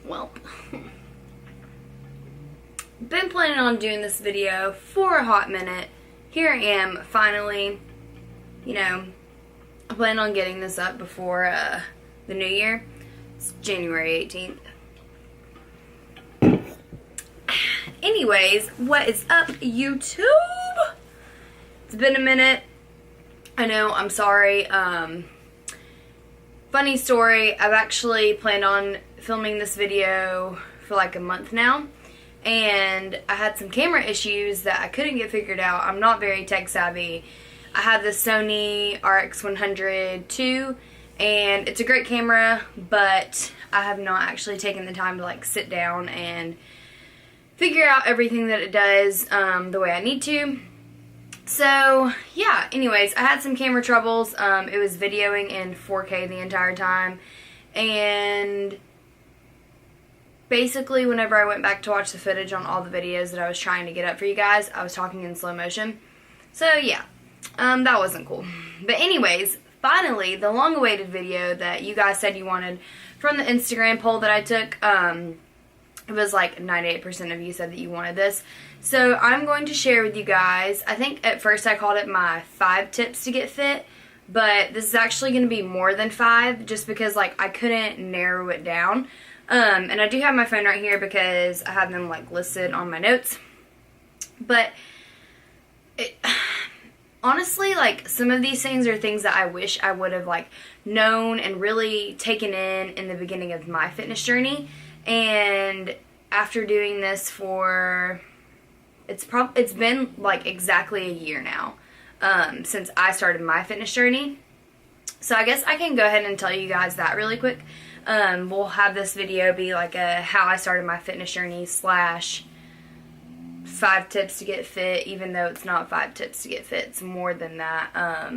Well, been planning on doing this video for a hot minute. Here I am, finally. You know, I plan on getting this up before the new year. It's January 18th. Anyways, what is up, YouTube? It's been a minute. I know, I'm sorry. Funny story, I've actually planned on filming this video for like a month now, and I had some camera issues that I couldn't get figured out. I'm not very tech savvy. I have the Sony RX100 II, and it's a great camera, but I have not actually taken the time to like sit down and figure out everything that it does the way I need to. So, yeah, anyways, I had some camera troubles. It was videoing in 4K the entire time, and basically whenever I went back to watch the footage on all the videos that I was trying to get up for you guys, I was talking in slow motion. So, yeah, that wasn't cool. But anyways, finally, the long-awaited video that you guys said you wanted from the Instagram poll that I took, it was like 98% of you said that you wanted this. So I'm going to share with you guys, I think at first I called it my 5 tips to get fit, but this is actually going to be more than 5 just because like I couldn't narrow it down. And I do have my phone right here because I have them like listed on my notes. But honestly, like some of these things are things that I wish I would have like known and really taken in the beginning of my fitness journey. And after doing this for, it's been like exactly a year now since I started my fitness journey. So I guess I can go ahead and tell you guys that really quick. We'll have this video be like a how I started my fitness journey / 5 tips to get fit, even though it's not 5 tips to get fit, it's more than that.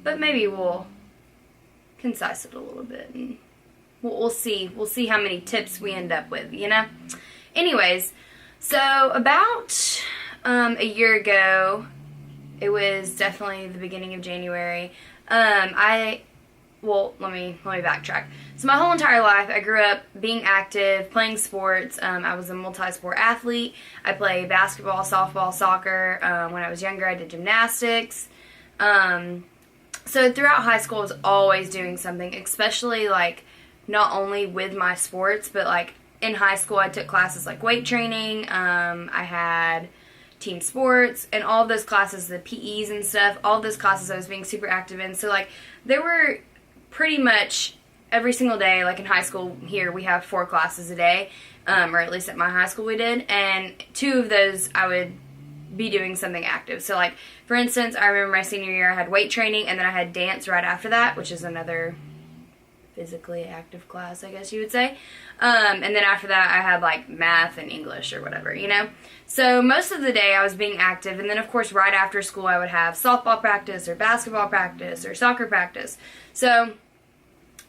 But maybe we'll concise it a little bit and we'll see how many tips we end up with, you know? Anyways, so about a year ago, it was definitely the beginning of January, well, let me backtrack. So my whole entire life, I grew up being active, playing sports. I was a multi-sport athlete. I played basketball, softball, soccer. When I was younger, I did gymnastics. So throughout high school, I was always doing something, especially like not only with my sports, but like in high school I took classes like weight training, I had team sports, and all of those classes, the PEs and stuff, all of those classes I was being super active in. So like there were pretty much every single day, like in high school here we have 4 classes a day, or at least at my high school we did, and 2 of those I would be doing something active. So like for instance, I remember my senior year I had weight training, and then I had dance right after that, which is another physically active class, I guess you would say. And then after that, I had like math and English or whatever, you know? So most of the day I was being active, and then of course right after school I would have softball practice or basketball practice or soccer practice. So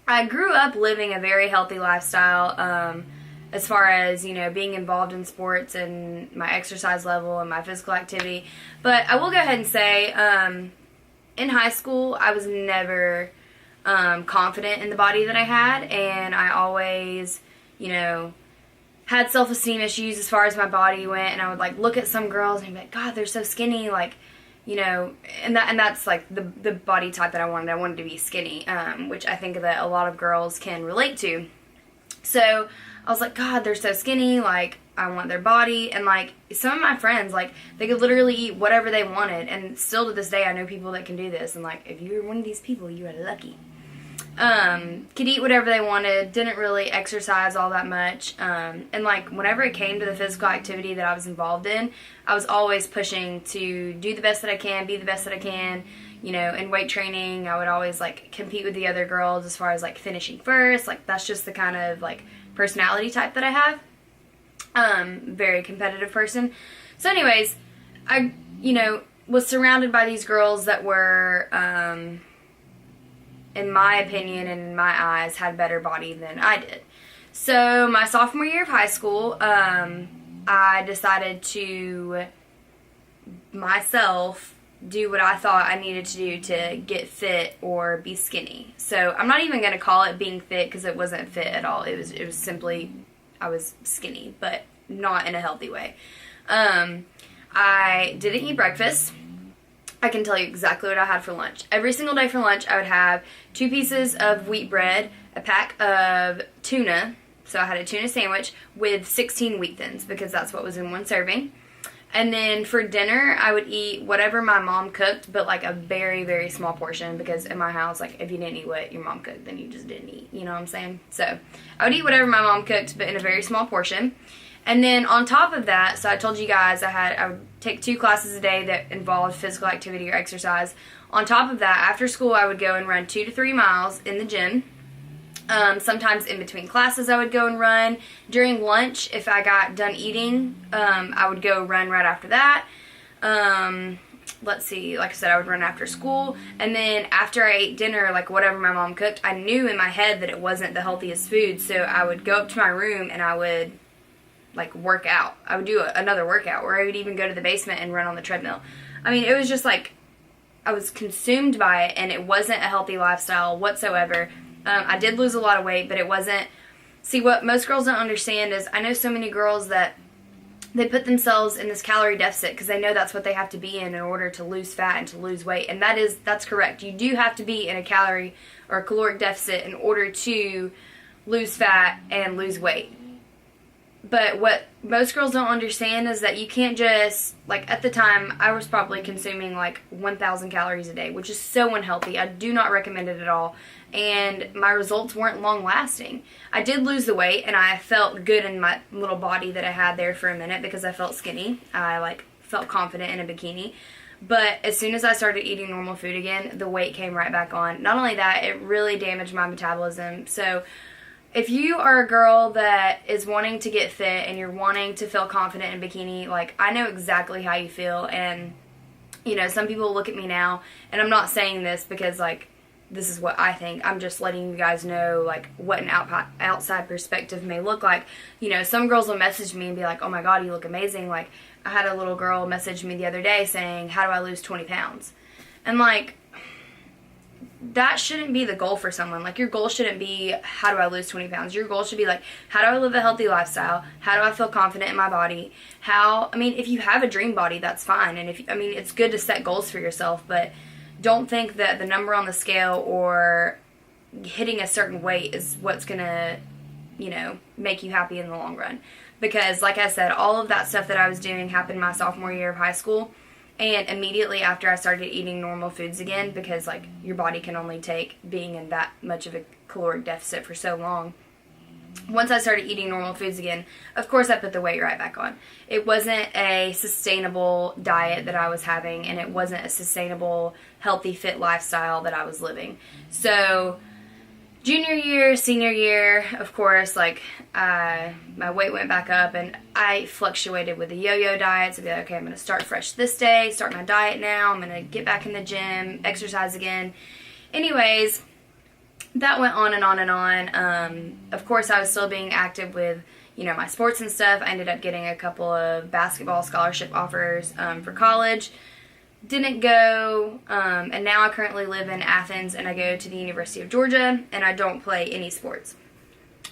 I grew up living a very healthy lifestyle, as far as, you know, being involved in sports and my exercise level and my physical activity. But I will go ahead and say, in high school I was never confident in the body that I had, and I always, you know, had self-esteem issues as far as my body went, and I would like look at some girls and be like, God, they're so skinny, like, you know, and that's like the body type that I wanted. I wanted to be skinny, which I think that a lot of girls can relate to. So I was like, God, they're so skinny, like I want their body. And like some of my friends, like they could literally eat whatever they wanted, and still to this day I know people that can do this, and like if you were one of these people, you are lucky. Could eat whatever they wanted, didn't really exercise all that much, and like whenever it came to the physical activity that I was involved in, I was always pushing to do the best that I can, be the best that I can, you know. In weight training I would always like compete with the other girls as far as like finishing first. Like that's just the kind of like personality type that I have, very competitive person. So anyways, I, you know, was surrounded by these girls that were, in my opinion and in my eyes, had better body than I did. So my sophomore year of high school, I decided to myself do what I thought I needed to do to get fit or be skinny. So I'm not even going to call it being fit, because it wasn't fit at all. It was simply I was skinny, but not in a healthy way. I didn't eat breakfast. I can tell you exactly what I had for lunch. Every single day for lunch, I would have 2 pieces of wheat bread, a pack of tuna. So I had a tuna sandwich with 16 wheat thins because that's what was in one serving. And then for dinner, I would eat whatever my mom cooked, but like a very, very small portion, because in my house, like, if you didn't eat what your mom cooked, then you just didn't eat. You know what I'm saying? So I would eat whatever my mom cooked, but in a very small portion. And then on top of that, so I told you guys I would take 2 classes a day that involved physical activity or exercise. On top of that, after school, I would go and run 2 to 3 miles in the gym. Sometimes in between classes I would go and run. During lunch, if I got done eating, I would go run right after that. Let's see, like I said, I would run after school. And then after I ate dinner, like whatever my mom cooked, I knew in my head that it wasn't the healthiest food. So I would go up to my room and I would like work out. I would do another workout, or I would even go to the basement and run on the treadmill. I mean, it was just like I was consumed by it, and it wasn't a healthy lifestyle whatsoever. I did lose a lot of weight, but it wasn't... See, what most girls don't understand is I know so many girls that they put themselves in this calorie deficit because they know that's what they have to be in order to lose fat and to lose weight. And that's correct. You do have to be in a calorie or a caloric deficit in order to lose fat and lose weight. But what most girls don't understand is that you can't just, like, at the time, I was probably consuming, like, 1,000 calories a day, which is so unhealthy. I do not recommend it at all. And my results weren't long-lasting. I did lose the weight, and I felt good in my little body that I had there for a minute because I felt skinny. I, like, felt confident in a bikini. But as soon as I started eating normal food again, the weight came right back on. Not only that, it really damaged my metabolism. So if you are a girl that is wanting to get fit and you're wanting to feel confident in a bikini, like, I know exactly how you feel. And, you know, some people look at me now, and I'm not saying this because, like, this is what I think. I'm just letting you guys know, like, what an outside perspective may look like. You know, some girls will message me and be like, oh my God, you look amazing. Like, I had a little girl message me the other day saying, how do I lose 20 pounds? And, like, that shouldn't be the goal for someone. Like, your goal shouldn't be, how do I lose 20 pounds? Your goal should be, like, how do I live a healthy lifestyle? How do I feel confident in my body? If you have a dream body, that's fine. And it's good to set goals for yourself, but don't think that the number on the scale or hitting a certain weight is what's going to, you know, make you happy in the long run. Because, like I said, all of that stuff that I was doing happened my sophomore year of high school. And immediately after I started eating normal foods again, because, like, your body can only take being in that much of a caloric deficit for so long. Once I started eating normal foods again, of course I put the weight right back on. It wasn't a sustainable diet that I was having, and it wasn't a sustainable, healthy, fit lifestyle that I was living. So junior year, senior year, of course, like, my weight went back up, and I fluctuated with the yo-yo diet. So I'd be like, okay, I'm going to start fresh this day, start my diet now, I'm going to get back in the gym, exercise again. Anyways, that went on and on and on. Of course, I was still being active with, you know, my sports and stuff. I ended up getting a couple of basketball scholarship offers for college. Didn't go, and now I currently live in Athens, and I go to the University of Georgia, and I don't play any sports.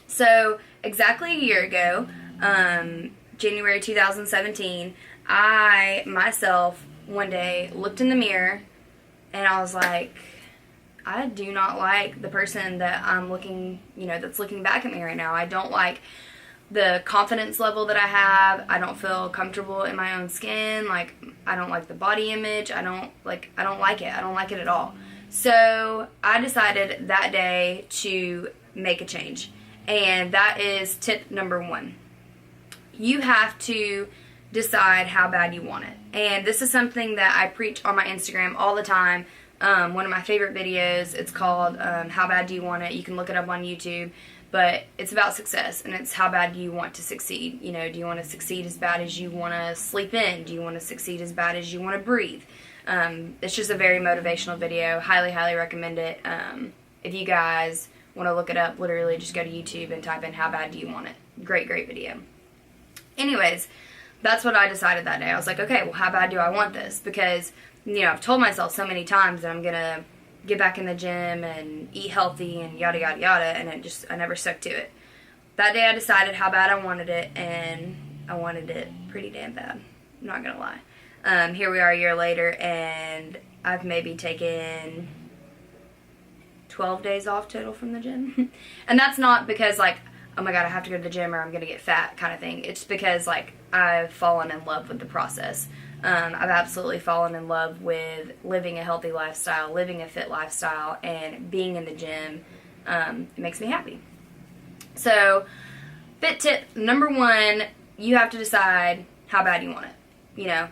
So exactly a year ago, January 2017, I myself one day looked in the mirror, and I was like, I do not like the person that I'm looking, you know, that's looking back at me right now. I don't like the confidence level that I have. I don't feel comfortable in my own skin. Like, I don't like the body image. I don't like it. I don't like it at all. So I decided that day to make a change. And that is tip number 1. You have to decide how bad you want it. And this is something that I preach on my Instagram all the time. One of my favorite videos, it's called How Bad Do You Want It? You can look it up on YouTube. But it's about success, and it's how bad do you want to succeed. You know, do you want to succeed as bad as you want to sleep in? Do you want to succeed as bad as you want to breathe? It's just a very motivational video. Highly, highly recommend it. If you guys want to look it up, literally just go to YouTube and type in How Bad Do You Want It? Great, great video. Anyways, that's what I decided that day. I was like, okay, well, how bad do I want this? Because, you know, I've told myself so many times that I'm going to get back in the gym and eat healthy and yada, yada, yada, and I never stuck to it. that day I decided how bad I wanted it, and I wanted it pretty damn bad. I'm not gonna lie. Here we are a year later, and I've maybe taken 12 days off total from the gym. And that's not because, like, oh my god, I have to go to the gym or I'm gonna get fat kind of thing. It's because, like, I've fallen in love with the process. I've absolutely fallen in love with living a healthy lifestyle, living a fit lifestyle, and being in the gym. It makes me happy. So, fit tip number 1, you have to decide how bad you want it. You know,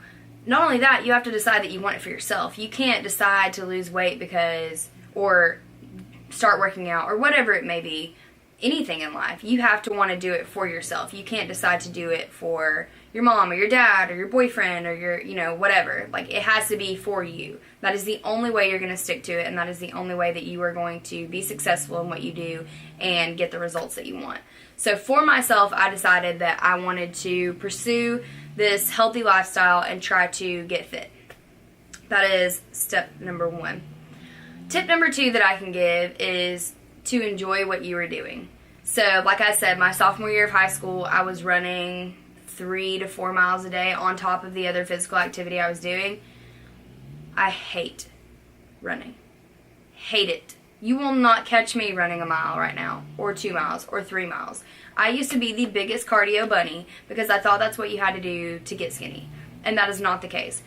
not only that, you have to decide that you want it for yourself. You can't decide to lose weight because, or start working out, or whatever it may be, anything in life. You have to want to do it for yourself. You can't decide to do it for your mom or your dad or your boyfriend or your, you know, whatever. Like, it has to be for you. That is the only way you're going to stick to it, and that is the only way that you are going to be successful in what you do and get the results that you want. So for myself, I decided that I wanted to pursue this healthy lifestyle and try to get fit. That is step number 1. Tip number 2 that I can give is to enjoy what you are doing. So, like I said, my sophomore year of high school, I was running 3 to 4 miles a day on top of the other physical activity I was doing. I hate running. Hate it. You will not catch me running a mile right now, or 2 miles, or 3 miles. I used to be the biggest cardio bunny because I thought that's what you had to do to get skinny. And that is not the case.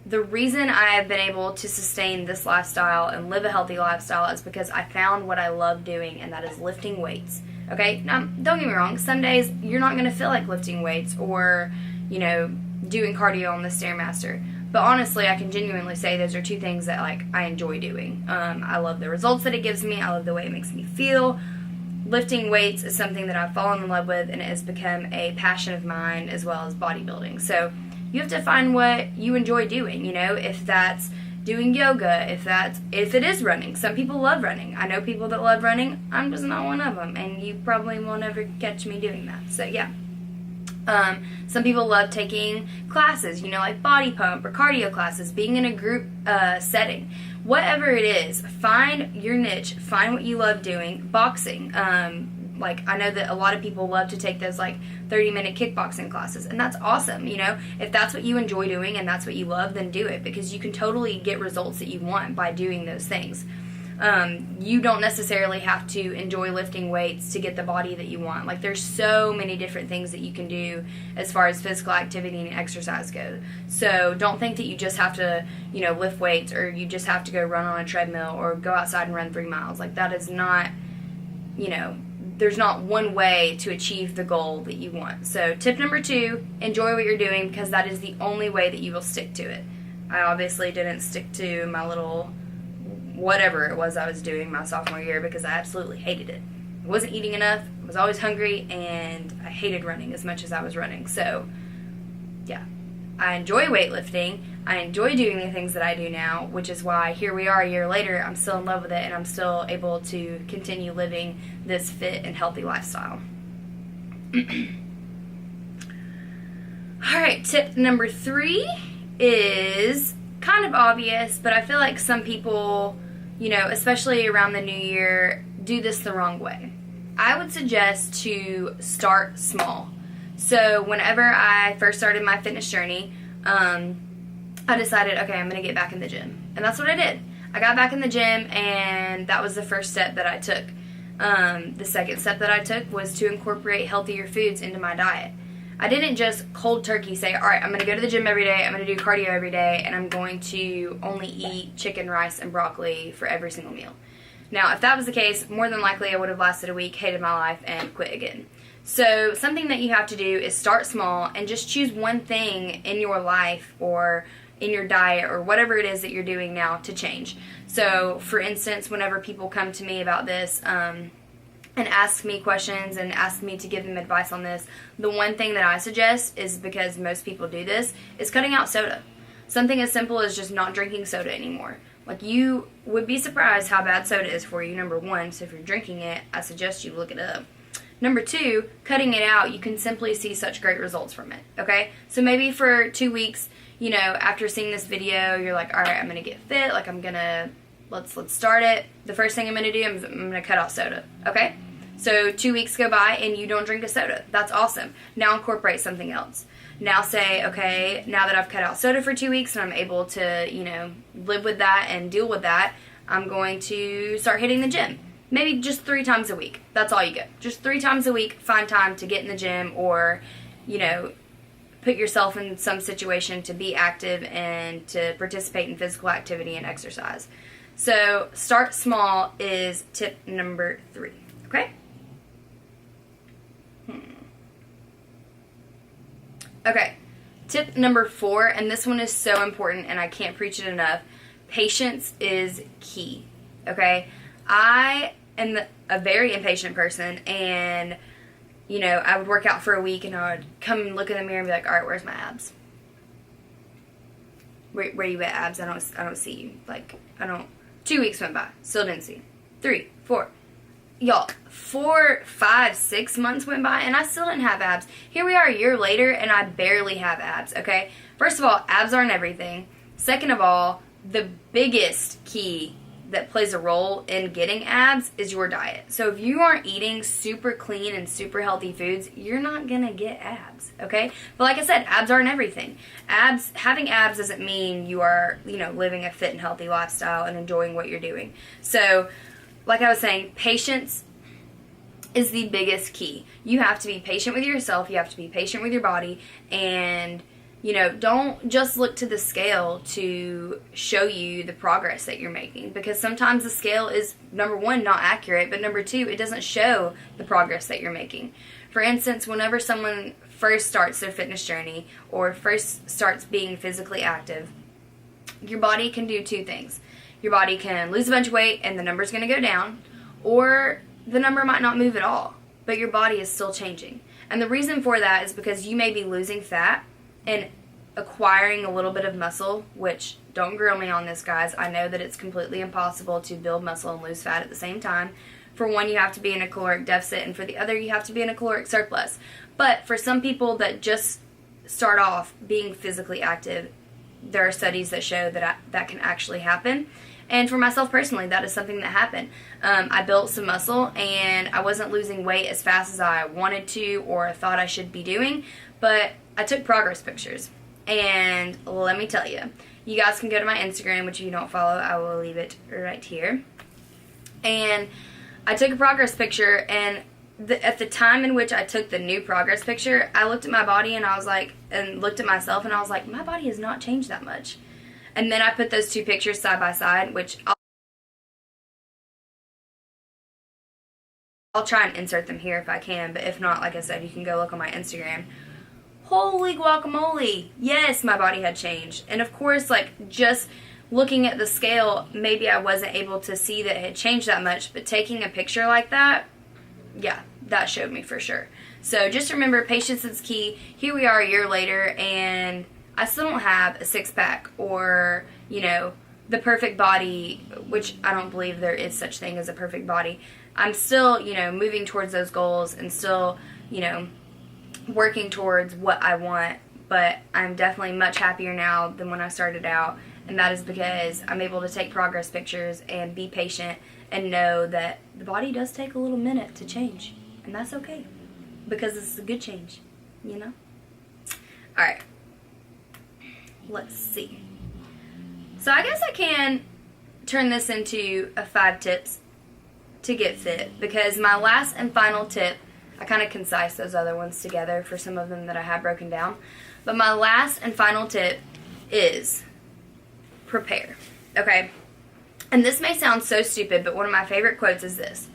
The reason I have been able to sustain this lifestyle and live a healthy lifestyle is because I found what I love doing, and that is lifting weights. Okay? Now, don't get me wrong. Some days you're not going to feel like lifting weights or, you know, doing cardio on the Stairmaster. But honestly, I can genuinely say those are 2 things that, like, I enjoy doing. I love the results that it gives me. I love the way it makes me feel. Lifting weights is something that I've fallen in love with, and it has become a passion of mine, as well as bodybuilding. So you have to find what you enjoy doing, you know, if that's doing yoga, if it is running. Some people love running. I know people that love running. I'm just not one of them, and you probably will never catch me doing that. So yeah. Some people love taking classes, you know, like body pump or cardio classes, being in a group setting. Whatever it is, find your niche, find what you love doing. Boxing, like, I know that a lot of people love to take those, like, 30-minute kickboxing classes, and that's awesome, you know. If that's what you enjoy doing and that's what you love, then do it, because you can totally get results that you want by doing those things. You don't necessarily have to enjoy lifting weights to get the body that you want. Like, there's so many different things that you can do as far as physical activity and exercise go. So don't think that you just have to, you know, lift weights, or you just have to go run on a treadmill or go outside and run 3 miles. Like, that is not, you know, there's not one way to achieve the goal that you want. So tip number 2, enjoy what you're doing, because that is the only way that you will stick to it. I obviously didn't stick to my little whatever it was I was doing my sophomore year, because I absolutely hated it. I wasn't eating enough, I was always hungry, and I hated running as much as I was running. So yeah, I enjoy weightlifting. I enjoy doing the things that I do now, which is why here we are a year later, I'm still in love with it, and I'm still able to continue living this fit and healthy lifestyle. Alright, tip number 3 is kind of obvious, but I feel like some people, you know, especially around the new year, do this the wrong way. I would suggest to start small. So whenever I first started my fitness journey, I decided, okay, I'm going to get back in the gym. And that's what I did. I got back in the gym, and that was the first step that I took. The second step that I took was to incorporate healthier foods into my diet. I didn't just cold turkey say, all right, I'm going to go to the gym every day, I'm going to do cardio every day, and I'm going to only eat chicken, rice, and broccoli for every single meal. Now, if that was the case, more than likely I would have lasted a week, hated my life, and quit again. So something that you have to do is start small and just choose one thing in your life or in your diet or whatever it is that you're doing now to change. So, for instance, whenever people come to me about this and ask me questions and ask me to give them advice on this, the one thing that I suggest is, because most people do this, is cutting out soda. Something as simple as just not drinking soda anymore. Like, you would be surprised how bad soda is for you, number 1. So if you're drinking it, I suggest you look it up. Number 2, cutting it out, you can simply see such great results from it, okay? So maybe for 2 weeks, you know, after seeing this video, you're like, all right, I'm going to get fit, like, I'm going to, let's start it. The first thing I'm going to do is I'm going to cut out soda, okay? So 2 weeks go by and you don't drink a soda. That's awesome. Now incorporate something else. Now say, okay, now that I've cut out soda for 2 weeks and I'm able to, live with that and deal with that, I'm going to start hitting the gym. Maybe just 3 times a week. That's all you get. Just 3 times a week, find time to get in the gym or, put yourself in some situation to be active and to participate in physical activity and exercise. So start small is tip number 3. Okay? Okay. Tip number 4, and this one is so important and I can't preach it enough. Patience is key. Okay? I am a very impatient person, and I would work out for a week and I would come and look in the mirror and be like, all right, where's my abs? Where you at, abs? I don't see you. 2 weeks went by, still didn't see. 3, 4. Y'all, 4, 5, 6 months went by and I still didn't have abs. Here we are a year later and I barely have abs, okay? First of all, abs aren't everything. Second of all, the biggest key that plays a role in getting abs is your diet. So if you aren't eating super clean and super healthy foods, you're not gonna get abs, okay? But like I said, abs aren't everything. Having abs doesn't mean you are, living a fit and healthy lifestyle and enjoying what you're doing. So, like I was saying, patience is the biggest key. You have to be patient with yourself, you have to be patient with your body, and don't just look to the scale to show you the progress that you're making, because sometimes the scale is, number 1, not accurate, but number 2, it doesn't show the progress that you're making. For instance, whenever someone first starts their fitness journey or first starts being physically active, your body can do 2 things. Your body can lose a bunch of weight and the number's going to go down, or the number might not move at all, but your body is still changing. And the reason for that is because you may be losing fat and acquiring a little bit of muscle, which, don't grill me on this, guys. I know that it's completely impossible to build muscle and lose fat at the same time. For one, you have to be in a caloric deficit, and for the other, you have to be in a caloric surplus. But for some people that just start off being physically active, there are studies that show that that can actually happen. And for myself personally, that is something that happened. I built some muscle, and I wasn't losing weight as fast as I wanted to or thought I should be doing, but I took progress pictures. And let me tell you, you guys can go to my Instagram, which if you don't follow, I will leave it right here. And I took a progress picture, and at the time in which I took the new progress picture, I looked at my body and I was like, and looked at myself and I was like, my body has not changed that much. And then I put those 2 pictures side by side, which I'll try and insert them here if I can, but if not, like I said, you can go look on my Instagram. Holy guacamole! Yes, my body had changed. And of course, just looking at the scale, maybe I wasn't able to see that it had changed that much, but taking a picture like that, yeah, that showed me for sure. So just remember, patience is key. Here we are a year later, and I still don't have a 6-pack or, the perfect body, which I don't believe there is such thing as a perfect body. I'm still, moving towards those goals and still, working towards what I want, but I'm definitely much happier now than when I started out, and that is because I'm able to take progress pictures and be patient and know that the body does take a little minute to change, and that's okay, because it's a good change, Alright, let's see. So I guess I can turn this into a 5 tips to get fit, because my last and final tip, I kind of concise those other ones together for some of them that I have broken down. But my last and final tip is prepare. Okay? And this may sound so stupid, but one of my favorite quotes is this: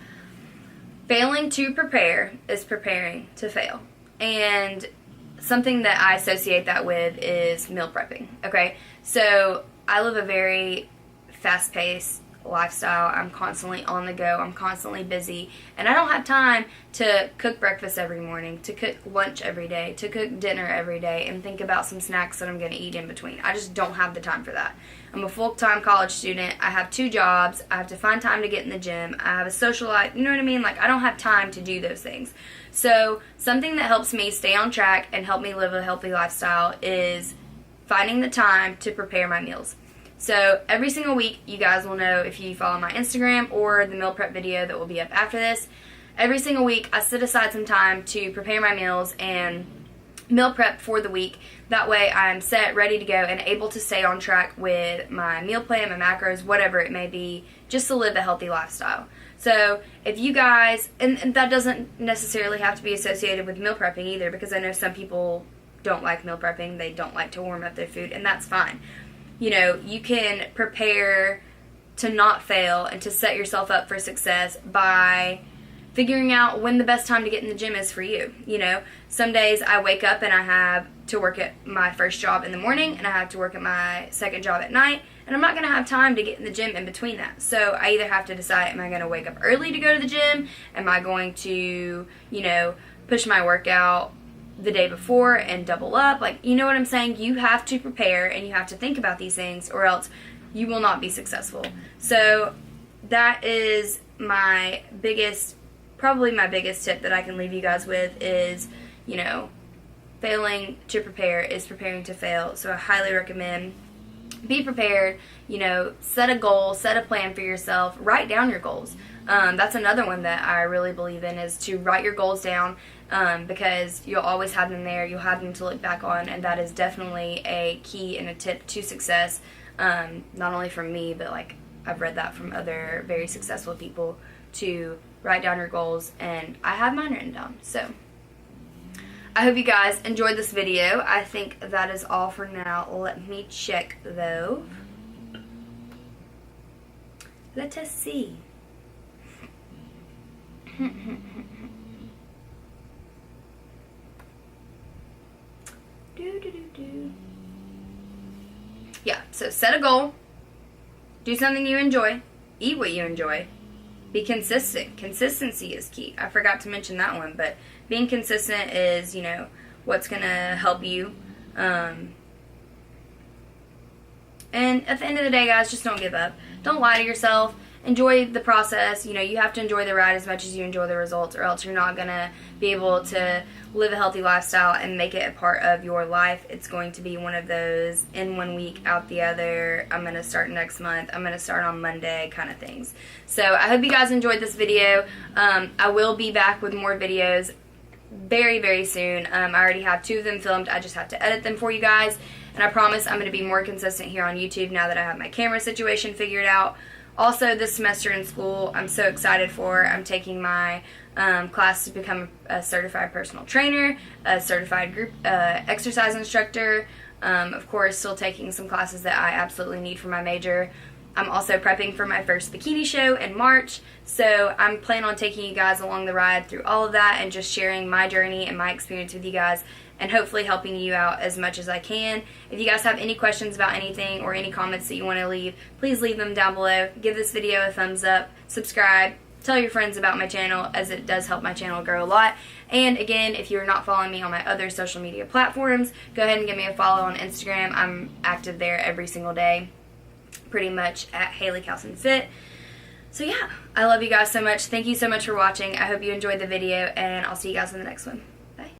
failing to prepare is preparing to fail. And something that I associate that with is meal prepping. Okay? So I live a very fast-paced lifestyle. I'm constantly on the go. I'm constantly busy. And I don't have time to cook breakfast every morning, to cook lunch every day, to cook dinner every day, and think about some snacks that I'm going to eat in between. I just don't have the time for that. I'm a full-time college student. I have 2 jobs. I have to find time to get in the gym. I have a social life. You know what I mean? I don't have time to do those things. So something that helps me stay on track and help me live a healthy lifestyle is finding the time to prepare my meals. So every single week, you guys will know if you follow my Instagram or the meal prep video that will be up after this. every single week I set aside some time to prepare my meals and meal prep for the week. That way I'm set, ready to go, and able to stay on track with my meal plan, my macros, whatever it may be, just to live a healthy lifestyle. So if you guys, and that doesn't necessarily have to be associated with meal prepping either, because I know some people don't like meal prepping, they don't like to warm up their food, and that's fine. You know, you can prepare to not fail and to set yourself up for success by figuring out when the best time to get in the gym is for you. You know, some days I wake up and I have to work at my first job in the morning and I have to work at my second job at night, and I'm not going to have time to get in the gym in between that. So I either have to decide, am I going to wake up early to go to the gym? Am I going to, you know, push my workout the day before and double up? Like, you know what I'm saying? You have to prepare and you have to think about these things, or else you will not be successful. So that is my biggest, probably my biggest tip that I can leave you guys with is, you know, failing to prepare is preparing to fail. So I highly recommend be prepared, you know, set a goal, set a plan for yourself, write down your goals. That's another one that I really believe in, is to write your goals down, because you'll always have them there, you'll have them to look back on, and that is definitely a key and a tip to success, not only from me, but like I've read that from other very successful people, to write down your goals, and I have mine written down. So I hope you guys enjoyed this video. I think that is all for now. Let me check though. Let us see. Yeah, so set a goal. Do something you enjoy. Eat what you enjoy. Be consistent. Consistency is key. I forgot to mention that one, but being consistent is, you know, what's going to help you. And at the end of the day, guys, just don't give up. Don't lie to yourself. Enjoy the process. You know, you have to enjoy the ride as much as you enjoy the results, or else you're not going to be able to live a healthy lifestyle and make it a part of your life. It's going to be one of those in one week, out the other, I'm going to start next month, I'm going to start on Monday kind of things. So I hope you guys enjoyed this video. I will be back with more videos very, very soon. I already have 2 of them filmed. I just have to edit them for you guys. And I promise I'm going to be more consistent here on YouTube now that I have my camera situation figured out. Also, this semester in school, I'm so excited for. I'm taking my class to become a certified personal trainer, a certified group exercise instructor. Of course, still taking some classes that I absolutely need for my major. I'm also prepping for my first bikini show in March, so I'm planning on taking you guys along the ride through all of that and just sharing my journey and my experience with you guys, and hopefully helping you out as much as I can. If you guys have any questions about anything or any comments that you want to leave, please leave them down below. Give this video a thumbs up, subscribe, tell your friends about my channel, as it does help my channel grow a lot. And again, if you're not following me on my other social media platforms, go ahead and give me a follow on Instagram. I'm active there every single day, pretty much at Haley Kalson Fit. So yeah, I love you guys so much. Thank you so much for watching. I hope you enjoyed the video, and I'll see you guys in the next one.